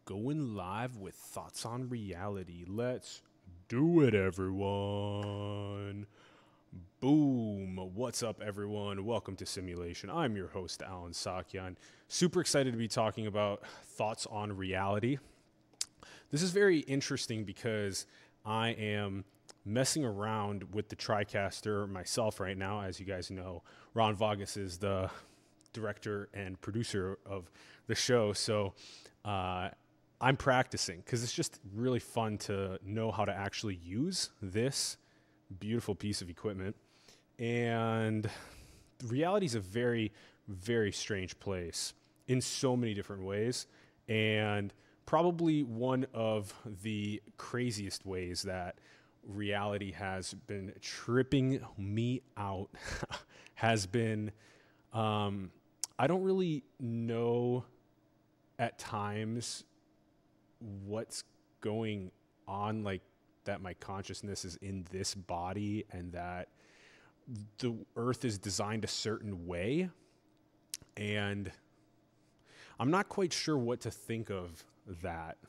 Going live with thoughts on reality. Let's do it, everyone. Boom. What's up, everyone? Welcome to Simulation. I'm your host, Alan Sakyan. Super excited to be talking about thoughts on reality. This is very interesting because I am messing around with the TriCaster myself right now. As you guys know, Ron Vargas is the director and producer of the show. So I'm practicing because it's just really fun to know how to actually use this beautiful piece of equipment. And reality is a very, very strange place in so many different ways. And probably one of the craziest ways that reality has been tripping me out has been, I don't really know at times what's going on, like that my consciousness is in this body and that the earth is designed a certain way. And I'm not quite sure what to think of that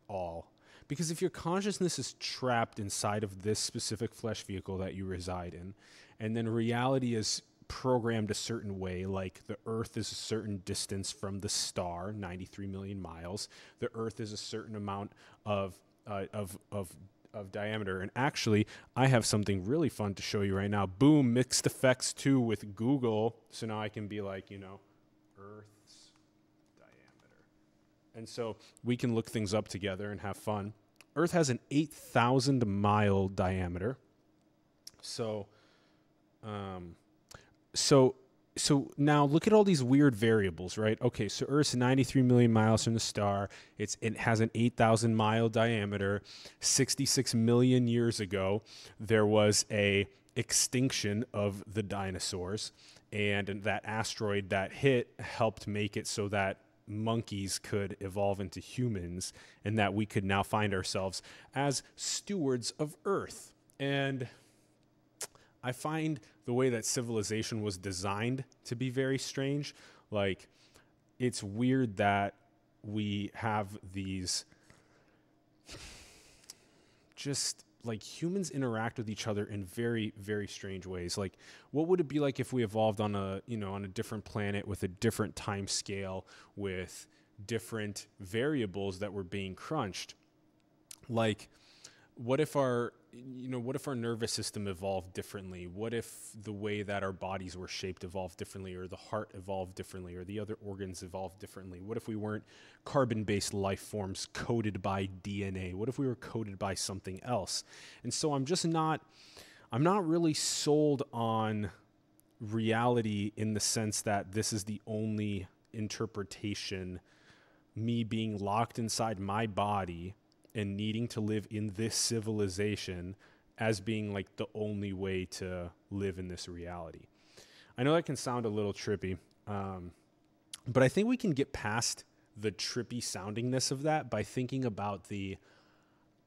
all. Because if your consciousness is trapped inside of this specific flesh vehicle that you reside in, and then reality is programmed a certain way, like the earth is a certain distance from the star, 93 million miles, the earth is a certain amount of diameter. And actually, I have something really fun to show you right now. Boom, mixed effects too with Google. So now I can be like, Earth's diameter. And so we can look things up together and have fun. Earth has an 8,000 mile diameter. So now look at all these weird variables, right? Okay, so Earth's 93 million miles from the star. It has an 8,000 mile diameter. 66 million years ago, there was a extinction of the dinosaurs, and that asteroid that hit helped make it so that monkeys could evolve into humans, and that we could now find ourselves as stewards of Earth. And I find the way that civilization was designed to be very strange. Like, it's weird that we have these, just like, humans interact with each other in very, very strange ways. Like, what would it be like if we evolved on a different planet with a different time scale, with different variables that were being crunched? Like, what if our nervous system evolved differently? What if the way that our bodies were shaped evolved differently, or the heart evolved differently, or the other organs evolved differently? What if we weren't carbon-based life forms coded by DNA? What if we were coded by something else? And so I'm not really sold on reality in the sense that this is the only interpretation, me being locked inside my body and needing to live in this civilization as being like the only way to live in this reality. I know that can sound a little trippy, but I think we can get past the trippy soundingness of that by thinking about the,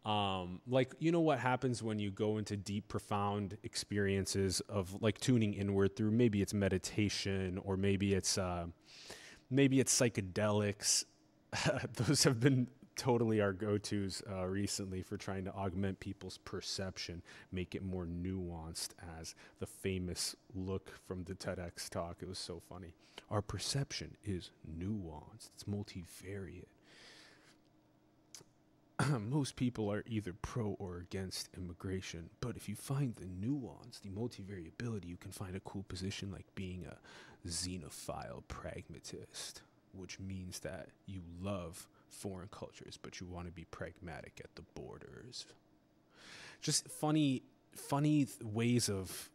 what happens when you go into deep, profound experiences of like tuning inward through, maybe it's meditation, or maybe it's psychedelics. Those have been totally our go-tos recently for trying to augment people's perception, make it more nuanced, as the famous look from the TEDx talk. It was so funny. Our perception is nuanced. It's multivariate. Most people are either pro or against immigration, but if you find the nuance, the multivariability, you can find a cool position like being a xenophile pragmatist, which means that you love foreign cultures, but you want to be pragmatic at the borders. Just funny ways of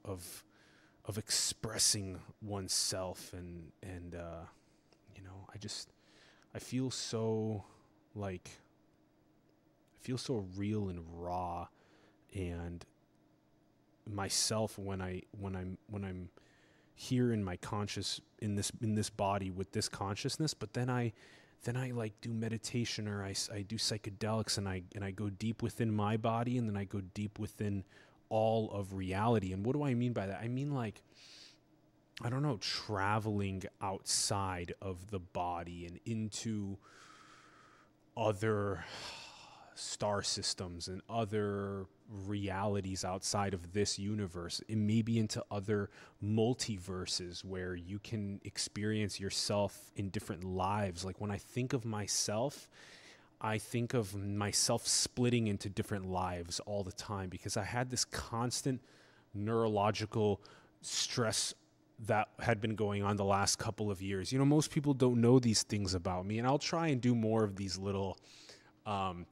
expressing oneself, and I feel so real and raw and myself when I'm here in my in this body with this consciousness. But then I like do meditation, or I do psychedelics, and I go deep within my body, and then I go deep within all of reality. And what do I mean by that? I mean, like, I don't know, traveling outside of the body and into other star systems and other realities outside of this universe, and maybe into other multiverses where you can experience yourself in different lives. Like when I think of myself, I think of myself splitting into different lives all the time because I had this constant neurological stress that had been going on the last couple of years. You know, most people don't know these things about me, and I'll try and do more of these little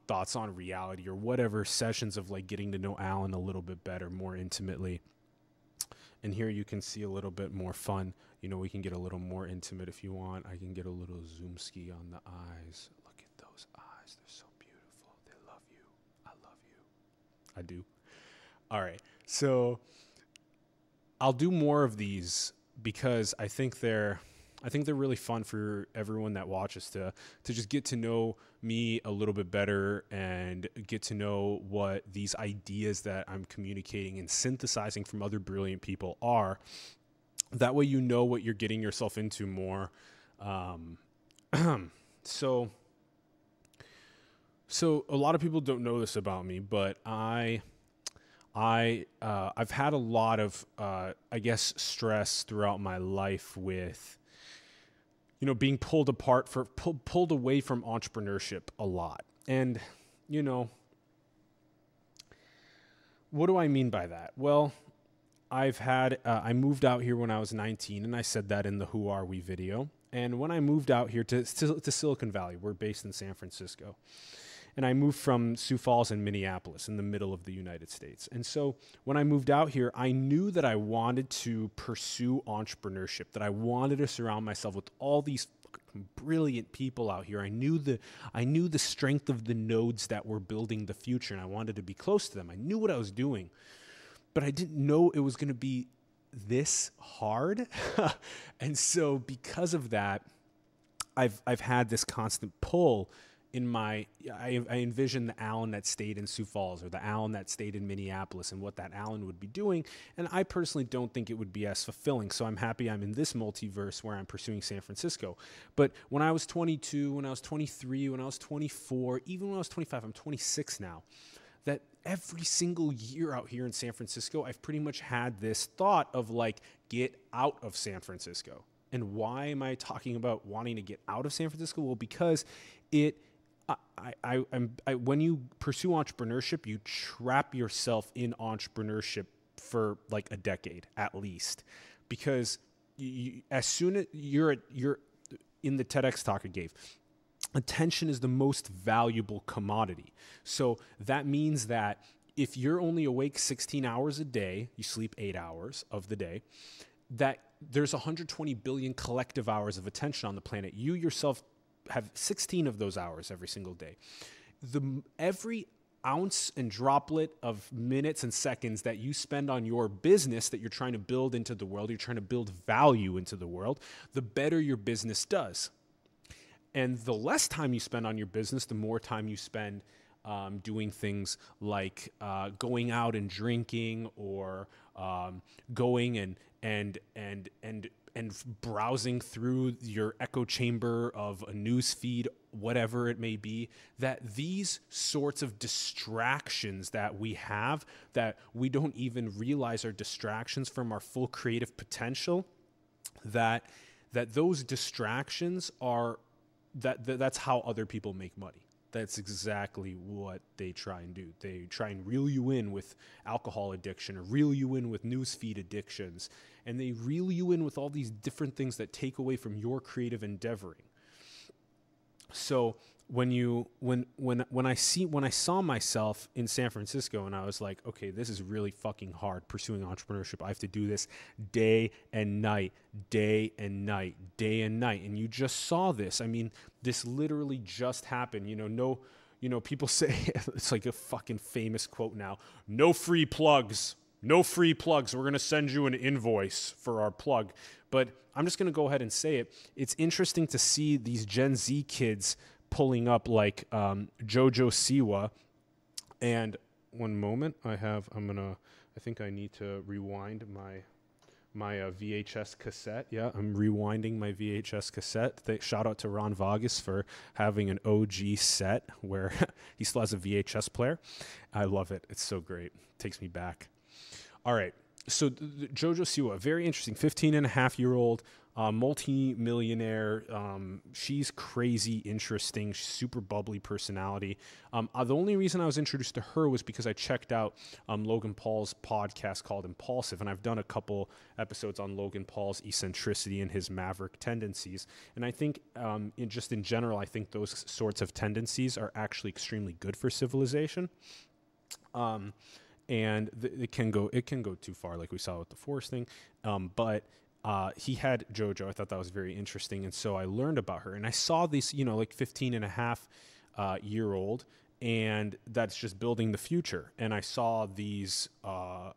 thoughts on reality or whatever sessions of like getting to know Alan a little bit better, more intimately. And here you can see a little bit more fun. You know, we can get a little more intimate if you want. I can get a little zoom ski on the eyes. Look at those eyes. They're so beautiful. They love you. I love you. I do. All right. So I'll do more of these because I think they're really fun for everyone that watches to just get to know me a little bit better and get to know what these ideas that I'm communicating and synthesizing from other brilliant people are. That way you know what you're getting yourself into more. So a lot of people don't know this about me, but I've had a lot of, I guess, stress throughout my life with, you know, being pulled away from entrepreneurship a lot. And, you know, what do I mean by that? Well, I moved out here when I was 19, and I said that in the Who Are We video. And when I moved out here to Silicon Valley, we're based in San Francisco. And I moved from Sioux Falls and Minneapolis in the middle of the United States. And so when I moved out here, I knew that I wanted to pursue entrepreneurship, that I wanted to surround myself with all these brilliant people out here. I knew the strength of the nodes that were building the future, and I wanted to be close to them. I knew what I was doing, but I didn't know it was going to be this hard. And so because of that, I've had this constant pull in I envisioned the Alan that stayed in Sioux Falls or the Alan that stayed in Minneapolis and what that Alan would be doing. And I personally don't think it would be as fulfilling. So I'm happy I'm in this multiverse where I'm pursuing San Francisco. But when I was 22, when I was 23, when I was 24, even when I was 25, I'm 26 now, that every single year out here in San Francisco, I've pretty much had this thought of like, get out of San Francisco. And why am I talking about wanting to get out of San Francisco? Well, because when you pursue entrepreneurship, you trap yourself in entrepreneurship for like a decade at least, because as soon as you're in the TEDx talk I gave, attention is the most valuable commodity. So that means that if you're only awake 16 hours a day, you sleep 8 hours of the day, that there's 120 billion collective hours of attention on the planet. You yourself have 16 of those hours every single day. Every ounce and droplet of minutes and seconds that you spend on your business that you're trying to build into the world, you're trying to build value into the world, the better your business does. And the less time you spend on your business, the more time you spend doing things like going out and drinking, or going and browsing through your echo chamber of a news feed, whatever it may be, that these sorts of distractions that we have, that we don't even realize are distractions from our full creative potential, that those distractions are, that's how other people make money. That's exactly what they try and do. They try and reel you in with alcohol addiction, or reel you in with newsfeed addictions, and they reel you in with all these different things that take away from your creative endeavoring. So when I saw myself in San Francisco, and I was like, okay, this is really fucking hard pursuing entrepreneurship. I have to do this day and night, day and night, day and night. And you just saw this. I mean, this literally just happened. People say, it's like a fucking famous quote now, no free plugs. No free plugs. We're going to send you an invoice for our plug. But I'm just going to go ahead and say it. It's interesting to see these Gen Z kids pulling up like Jojo Siwa. And one moment, I think I need to rewind VHS cassette. Yeah, I'm rewinding my VHS cassette. Shout out to Ron Vargas for having an OG set where he still has a VHS player. I love it. It's so great. It takes me back. All right. So Jojo Siwa, very interesting, 15-and-a-half-year-old, multi-millionaire. She's crazy interesting, super bubbly personality. The only reason I was introduced to her was because I checked out Logan Paul's podcast called Impulsive, and I've done a couple episodes on Logan Paul's eccentricity and his maverick tendencies. And I think in general, I think those sorts of tendencies are actually extremely good for civilization. And it can go too far, like we saw with the Force thing. But he had JoJo. I thought that was very interesting. And so I learned about her. And I saw this, 15-and-a-half-year-old, and that's just building the future. And I saw these, how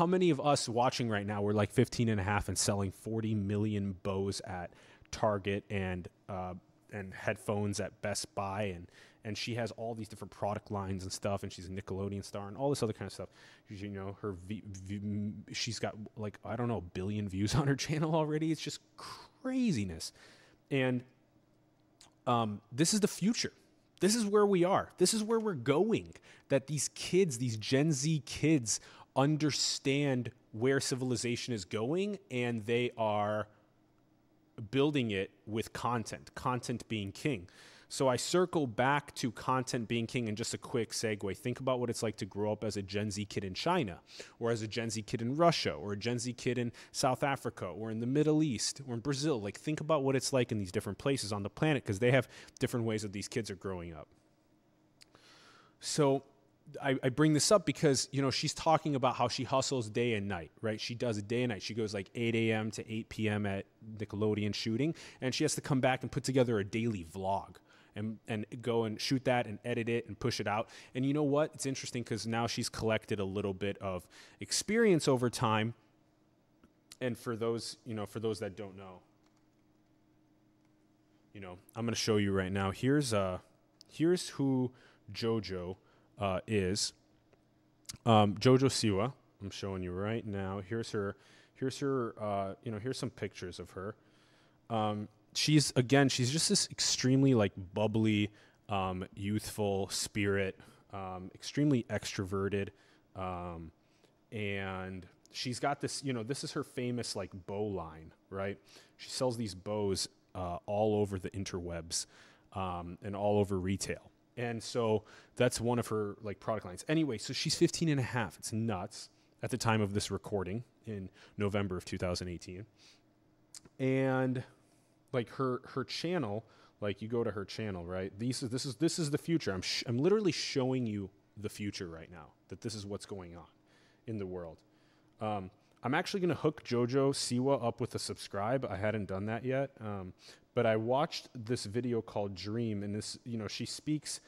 many of us watching right now were like 15 and a half and selling 40 million bows at Target and headphones at Best Buy, and she has all these different product lines and stuff, and she's a Nickelodeon star and all this other kind of stuff. She's got a billion views on her channel already. It's just craziness. And this is the future. This is where we are. This is where we're going. That these kids, these Gen Z kids, understand where civilization is going, and they are building it with content being king. So I circle back to content being king, and just a quick segue. Think about what it's like to grow up as a Gen Z kid in China, or as a Gen Z kid in Russia, or a Gen Z kid in South Africa, or in the Middle East, or in Brazil. Think about what it's like in these different places on the planet, because they have different ways that these kids are growing up. So I bring this up because, she's talking about how she hustles day and night, right? She does it day and night. She goes 8 a.m. to 8 p.m. at Nickelodeon shooting, and she has to come back and put together a daily vlog. And go and shoot that and edit it and push it out. And you know what? It's interesting because now she's collected a little bit of experience over time. And for those that don't know, I'm going to show you right now. Here's who JoJo is. JoJo Siwa. I'm showing you right now. Here's some pictures of her. She's just this extremely bubbly, youthful spirit, extremely extroverted. And she's got this, this is her famous bow line, right? She sells these bows all over the interwebs and all over retail. And so that's one of her product lines. Anyway, so she's 15 and a half. It's nuts at the time of this recording in November of 2018. And her channel, you go to her channel, right? This is the future. I'm literally showing you the future right now, that this is what's going on in the world. I'm actually going to hook JoJo Siwa up with a subscribe. I hadn't done that yet. But I watched this video called Dream, and this, she speaks,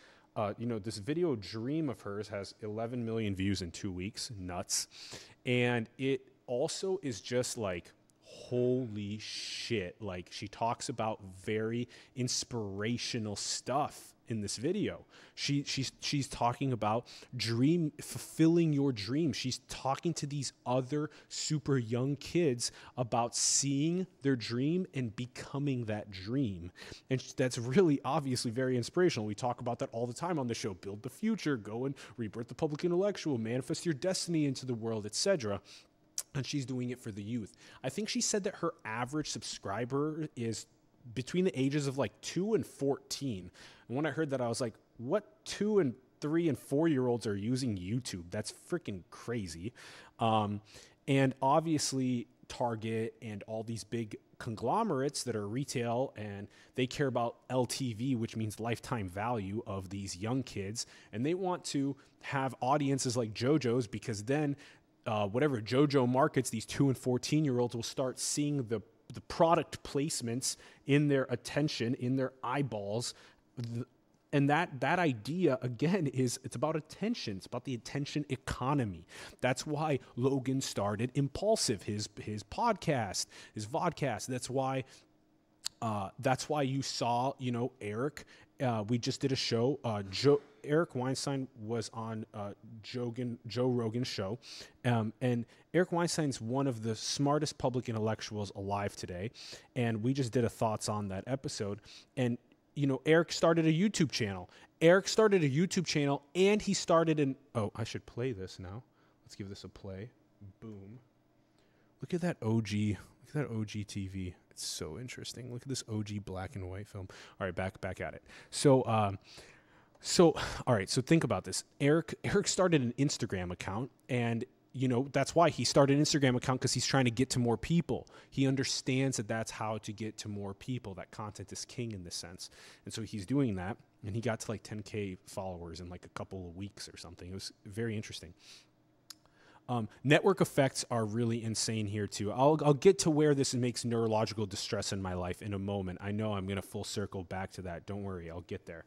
this video Dream of hers has 11 million views in 2 weeks. Nuts. And it also is just holy shit. She talks about very inspirational stuff in this video. She's talking about fulfilling your dream. She's talking to these other super young kids about seeing their dream and becoming that dream. And that's really obviously very inspirational. We talk about that all the time on the show. Build the future, go and rebirth the public intellectual, manifest your destiny into the world, etc. And she's doing it for the youth. I think she said that her average subscriber is between the ages of 2 and 14. And when I heard that, I was like, what 2 and 3 and 4-year-olds are using YouTube? That's freaking crazy. And obviously Target and all these big conglomerates that are retail, and they care about LTV, which means lifetime value of these young kids. And they want to have audiences like JoJo's, because then whatever JoJo markets, these 2 and 14-year-olds will start seeing the product placements in their attention, in their eyeballs. And that idea, again, it's about attention. It's about the attention economy. That's why Logan started Impulsive, his podcast, his vodcast. That's why That's why you saw, Eric. We just did a show. Eric Weinstein was on Joe Rogan's show. And Eric Weinstein's one of the smartest public intellectuals alive today. And we just did a thoughts on that episode. And, Eric started a YouTube channel. And he started oh, I should play this now. Let's give this a play. Boom. Look at that OG. Look at that OG TV. It's so interesting. Look at this OG black and white film. All right, back at it. So all right. So think about this. Eric started an Instagram account, and that's why he started an Instagram account, because he's trying to get to more people. He understands that that's how to get to more people. That content is king in this sense, and so he's doing that. And he got to like 10K followers in like a couple of weeks or something. It was very interesting. Network effects are really insane here too. I'll get to where this makes neurological distress in my life in a moment. I know I'm going to full circle back to that. Don't worry, I'll get there.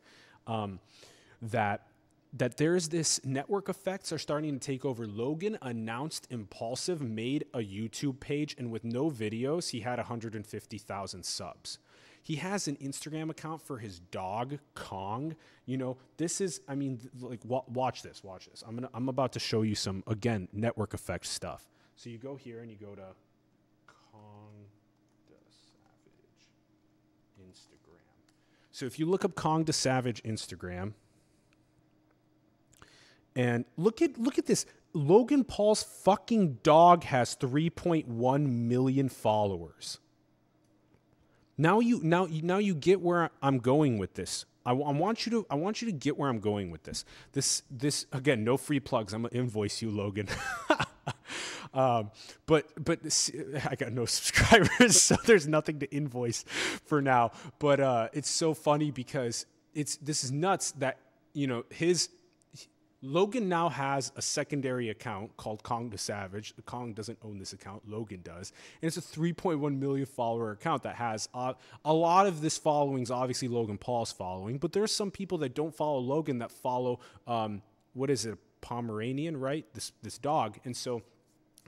That there's this network effects are starting to take over. Logan announced Impulsive made a YouTube page, and with no videos, he had 150,000 subs. He has an Instagram account for his dog, Kong. This is, watch this. I'm about to show you some, again, network effect stuff. So you go here and you go to Kong the Savage Instagram. So if you look up Kong the Savage Instagram, and look at this. Logan Paul's fucking dog has 3.1 million followers. Now you get where I'm going with this. I want you to get where I'm going with this. This again, no free plugs. I'm gonna invoice you, Logan. But I got no subscribers, so there's nothing to invoice for now. But it's so funny because this is nuts that Logan now has a secondary account called Kong the Savage. Kong doesn't own this account. Logan does. And it's a 3.1 million follower account that has a lot of this following is obviously Logan Paul's following, but there's some people that don't follow Logan that follow, what is it, a Pomeranian, right? This dog. And so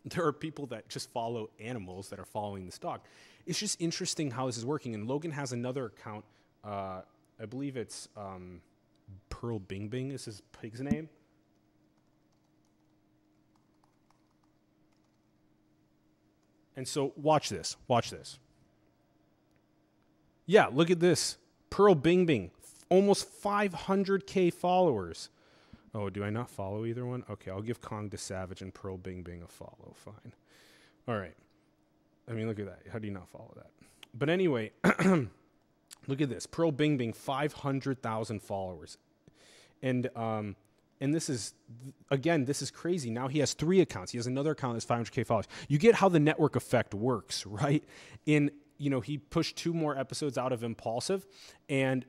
there are people that just follow animals that are following this dog. It's just interesting how this is working. And Logan has another account. I believe it's Pearl Bing Bing is his pig's name. And so watch this. Yeah, look at this. Pearl Bing Bing, almost 500K followers. Oh, do I not follow either one? Okay, I'll give Kong the Savage and Pearl Bing Bing a follow. Fine. All right. Look at that. How do you not follow that? But anyway, look at this. Pearl Bing Bing, 500,000 followers. And this is crazy. Now he has 3 accounts. He has another account that's 500K followers. You get how the network effect works, right? He pushed 2 more episodes out of Impulsive. And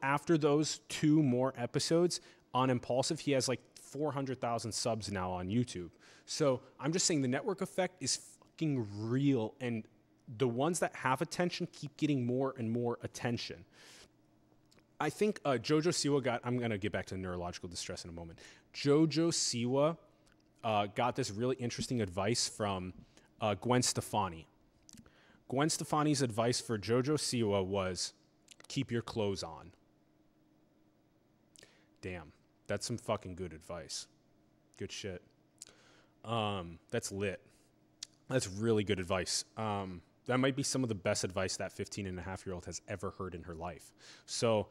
after those 2 more episodes on Impulsive, he has like 400,000 subs now on YouTube. So I'm just saying the network effect is fucking real. And the ones that have attention keep getting more and more attention. I think Jojo Siwa I'm going to get back to neurological distress in a moment. Jojo Siwa got this really interesting advice from Gwen Stefani. Gwen Stefani's advice for Jojo Siwa was, keep your clothes on. Damn, that's some fucking good advice. Good shit. That's lit. That's really good advice. That might be some of the best advice that 15-and-a-half-year-old has ever heard in her life. So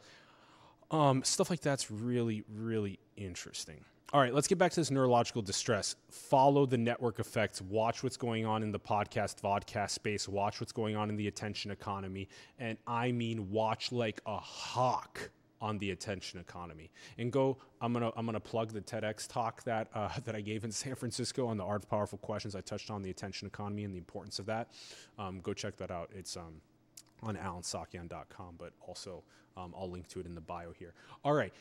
stuff like that's really, really interesting. All right, let's get back to this neurological distress. Follow the network effects. Watch what's going on in the vodcast space. Watch what's going on in the attention economy. And I mean watch like a hawk on the attention economy. And I'm gonna plug the TEDx talk that I gave in San Francisco on the art of powerful questions. I touched on the attention economy and the importance of that. Go check that out. It's on AlanSakyan.com, but also I'll link to it in the bio here. All right,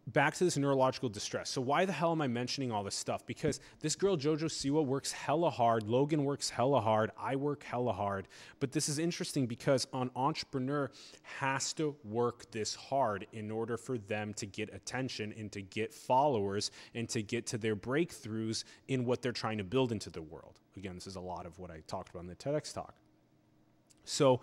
back to this neurological distress. So why the hell am I mentioning all this stuff? Because this girl, Jojo Siwa, works hella hard. Logan works hella hard. I work hella hard. But this is interesting because an entrepreneur has to work this hard in order for them to get attention and to get followers and to get to their breakthroughs in what they're trying to build into the world. Again, this is a lot of what I talked about in the TEDx talk. So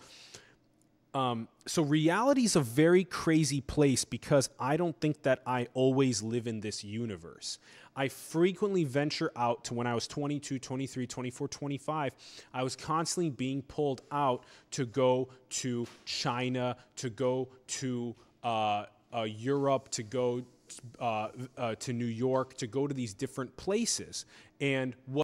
So reality is a very crazy place because I don't think that I always live in this universe. I frequently venture out to when I was 22, 23, 24, 25. I was constantly being pulled out to go to China, to go to Europe, to go to New York, to go to these different places. And what